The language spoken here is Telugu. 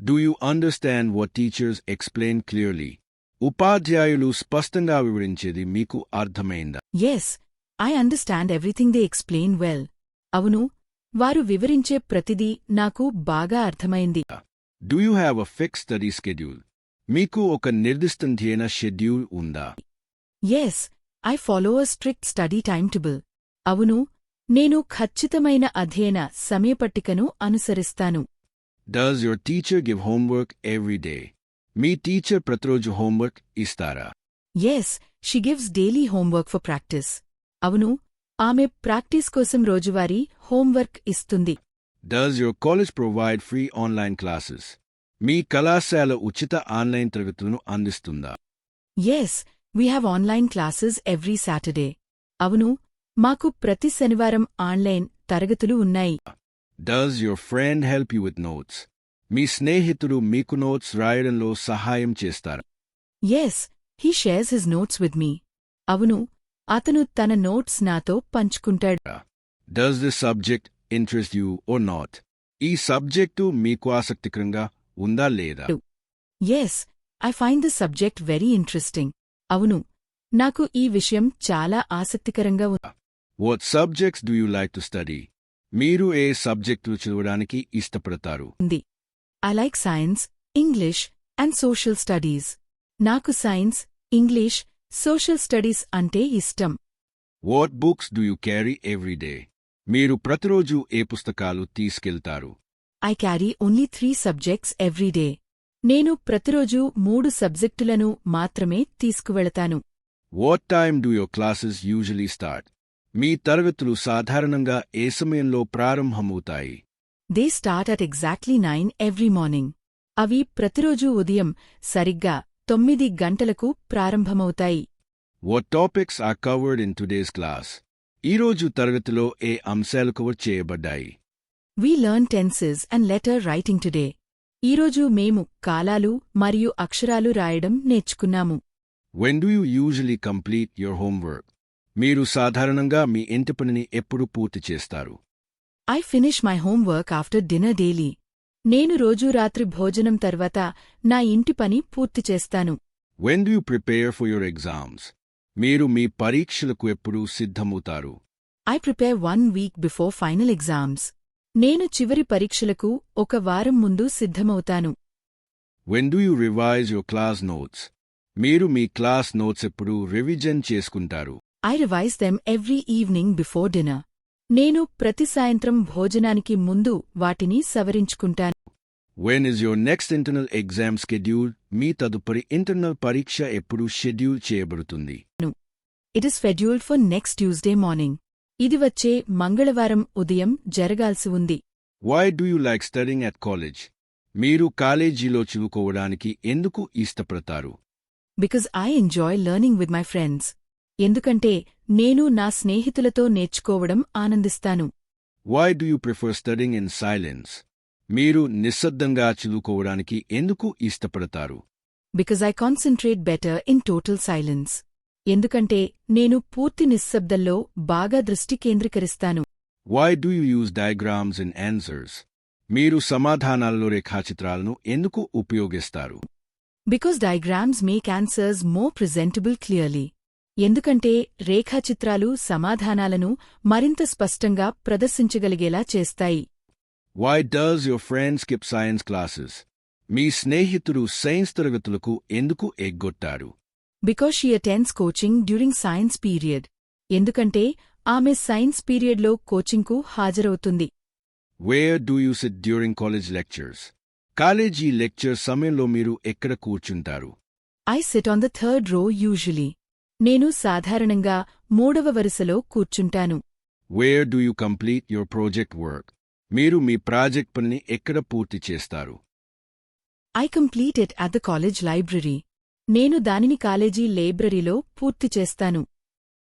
Do you understand what teachers explain clearly? ఉపాధ్యాయులు స్పష్టంగా వివరించేది మీకు అర్థమైందా? Yes, I understand everything they explain well. అవును, వారు వివరించే ప్రతిదీ నాకు బాగా అర్థమైంది. Do you have a fixed study schedule? మీకు ఒక నిర్దిష్టమైన షెడ్యూల్ ఉందా? Yes, I follow a strict study timetable. అవును, నేను ఖచ్చితమైన అధ్యయన సమయపట్టికను అనుసరిస్తాను. Does your teacher give homework every day? Me teacher ప్రతిరోజు హోంవర్క్ ఇస్తారా? Yes, she gives daily homework for practice. అవును, ఆమె ప్రాక్టీస్ కోసం రోజువారీ హోంవర్క్ ఇస్తుంది. Does your college provide free online classes? మీ కళాశాల ఉచిత ఆన్లైన్ తరగతులను అందిస్తుందా? Yes, we have online classes every Saturday. అవును, మాకు ప్రతి శనివారం ఆన్లైన్ తరగతులు ఉన్నాయి. Does your friend help you with notes? మీ స్నేహితుడు మీకు నోట్స్ రాయడంలో సహాయం చేస్తారా? Yes, he shares his notes with me. అవును, అతను తన నోట్స్ నాతో పంచుకుంటాడు. Does this subject interest you or not? ఈ సబ్జెక్టు మీకు ఆసక్తికరంగా ఉందా లేదా? Yes, I find this subject very interesting. అవును, నాకు ఈ విషయం చాలా ఆసక్తికరంగా ఉంది. What subjects do you like to study? మీరు ఏ సబ్జెక్టు చదవడానికి ఇష్టపడతారు? I like science, English, and social studies. నాకు సైన్స్, ఇంగ్లీష్, సోషల్ స్టడీస్ అంటే ఇష్టం. What books do you carry every day? మీరు ప్రతిరోజు ఏ పుస్తకాలు తీసుకెళ్తారు? I carry only 3 subjects every day. నేను ప్రతిరోజు 3 సబ్జెక్టులను మాత్రమే తీసుకువెళతాను. What time do your classes usually start? మీ తరగతులు సాధారణంగా ఏ సమయంలో ప్రారంభమవుతాయి? They start at exactly 9 every morning. అవి ప్రతిరోజు ఉదయం సరిగ్గా 9 గంటలకు ప్రారంభమవుతాయి. What topics are covered in today's class? ఈరోజు తరగతిలో ఏ అంశాలు కవర్ చేయబడ్డాయి? We learn tenses and letter writing today. ఈరోజు మేము కాలాలు మరియు అక్షరాలు రాయడం నేర్చుకున్నాము. When do you usually complete your homework? మీరు సాధారణంగా మీ ఇంటి పనిని ఎప్పుడు పూర్తి చేస్తారు? I finish my homework after dinner daily. నేను రోజూ రాత్రి భోజనం తర్వాత నా ఇంటి పని పూర్తి చేస్తాను. When do you prepare for your exams? మీరు మీ పరీక్షలకు ఎప్పుడు సిద్ధమవుతారు? I prepare 1 week before final exams. నేను చివరి పరీక్షలకు 1 వారం ముందు సిద్ధమవుతాను. When do you revise your class notes? మీరు మీ క్లాస్ నోట్స్ ఎప్పుడు రివిజన్ చేసుకుంటారు? I revise them every evening before dinner. నేను ప్రతి సాయంత్రం భోజనానికి ముందు వాటిని సవరించుకుంటాను. When is your next internal exam scheduled? మీ తదుపరి ఇంటర్నల్ పరీక్ష ఎప్పుడు షెడ్యూల్ చేయబడుతుంది? It is scheduled for next Tuesday morning. ఇది వచ్చే మంగళవారం ఉదయం జరగాల్సి ఉంది. Why do you like studying at college? మీరు కాలేజీలో చదువుకోవడానికి ఎందుకు ఇష్టపడతారు? Because I enjoy learning with my friends. ఎందుకంటే నేను నా స్నేహితులతో నేర్చుకోవడం ఆనందిస్తాను. Why do you prefer studying in silence? మీరు నిశ్శబ్దంగా చదువుకోవడానికి ఎందుకు ఇష్టపడతారు? Because I concentrate better in total silence. ఎందుకంటే నేను పూర్తి నిశ్శబ్దంలో బాగా దృష్టి కేంద్రీకరిస్తాను. Why do you use diagrams in answers? మీరు సమాధానాలలో రేఖాచిత్రాలను ఎందుకు ఉపయోగిస్తారు? Because diagrams make answers more presentable clearly. ఎందుకంటే రేఖాచిత్రాలు సమాధానాలను మరింత స్పష్టంగా ప్రదర్శించగలిగేలా చేస్తాయి. Why does your friend skip science classes? మీ స్నేహితుడు సైన్స్ తరగతులకు ఎందుకు ఎగ్గొట్టారు? Because she attends coaching during science period. ఎందుకంటే ఆమె సైన్స్ పీరియడ్లో కోచింగ్కు హాజరవుతుంది. Where do you sit during college lectures? College lecture సమయంలో మీరు ఎక్కడ కూర్చుంటారు? I sit on the 3rd row usually. నేను సాధారణంగా 3వ వరుసలో కూర్చుంటాను. Where do you complete your project work? మీరు మీ ప్రాజెక్ట్ పనిని ఎక్కడ పూర్తి చేస్తారు? I complete it at the college library. నేను దానిని కాలేజీ లైబ్రరీలో పూర్తి చేస్తాను.